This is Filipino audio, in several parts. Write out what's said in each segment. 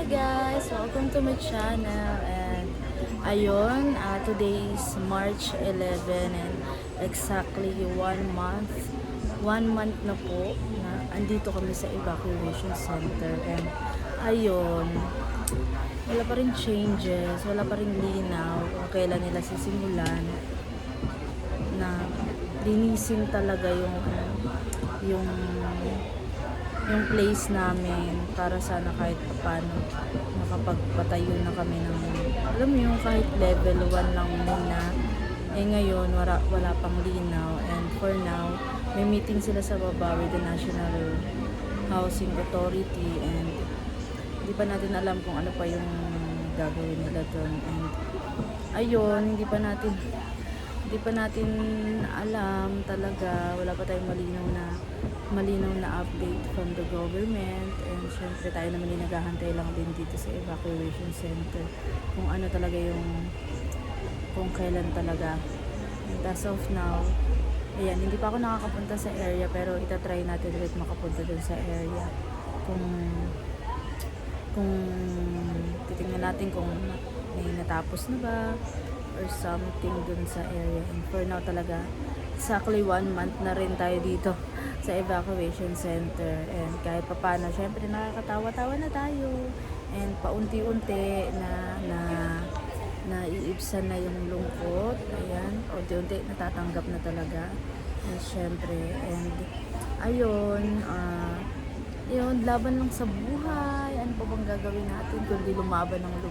guys! Welcome to my channel and ayun, today is March 11 and exactly 1 month na po na andito kami sa evacuation center and ayun, wala pa rin changes, wala pa rin linaw kung kailan nila sisimulan na linisin talaga yung place namin para sana kahit paano makapagpatayo na kami ng, alam mo yung kahit level 1 lang muna. Ngayon wala pang linaw and for now may meeting sila sa baba with the National Housing Authority and hindi pa natin alam kung ano pa yung gagawin nila doon and ayun, hindi pa natin alam talaga, wala pa tayong malinaw na update from the government and syempre tayo naman yung naghahantay lang din dito sa evacuation center kung ano talaga kung kailan talaga. And as of now, ayan, hindi pa ako nakakapunta sa area pero itatry natin ulit makapunta dun sa area kung titingnan natin kung may natapos na ba or something dun sa area. And for now talaga, exactly 1 month na rin tayo dito sa evacuation center and kahit papano syempre nakakatawa-tawa na tayo and paunti-unti na iibsan na yung lungkot. Ayan, unti-unti natatanggap na talaga and syempre and ayun, yun, laban lang sa buhay. Ano pa bang gagawin natin kundi lumaban and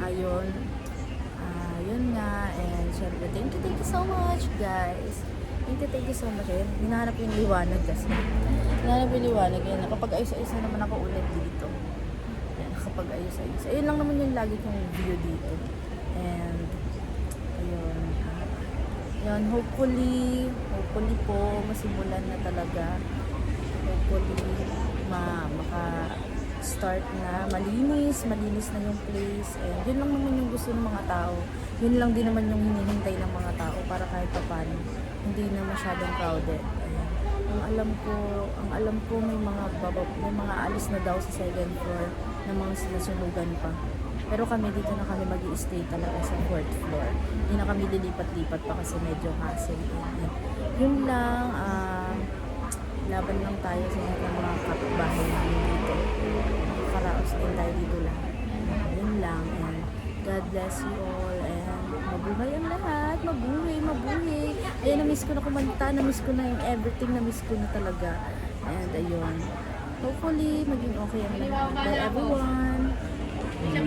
ayun, yun nga and syempre thank you so much guys. Thank you so much. Ayan, hinahanap yung liwanag kasi. Ayan, nakapag-ayos-ayos na naman ako ulit dito. Ayan, nakapag-ayos-ayos. Ayun lang naman yung lagi kong view dito. And, ayun. Yan, hopefully po, masimulan na talaga. Hopefully, maka-start na. Malinis na yung place. And, yun lang naman yung gusto ng mga tao. Yun lang din naman yung hinihintay ng mga tao para kahit paano hindi na masyadong crowded. Ayan. Ang alam ko may mga alis na daw sa second floor na mga sinasunugan pa. Pero kami dito na kami mag-i-stay talaga sa 4th floor. Hindi na kami lilipat-lipat pa kasi medyo hassle. Yun lang, laban lang tayo sa mga kapitbahay namin dito. Karaos din tayo dito lang. Yun lang. And God bless you all and mabuhay ang lahat. Mabuhay. Ayun, na-miss ko na kumanta, na-miss ko na yung everything, na-miss ko na talaga. And ayun, hopefully maging okay ang lahat. Bye everyone!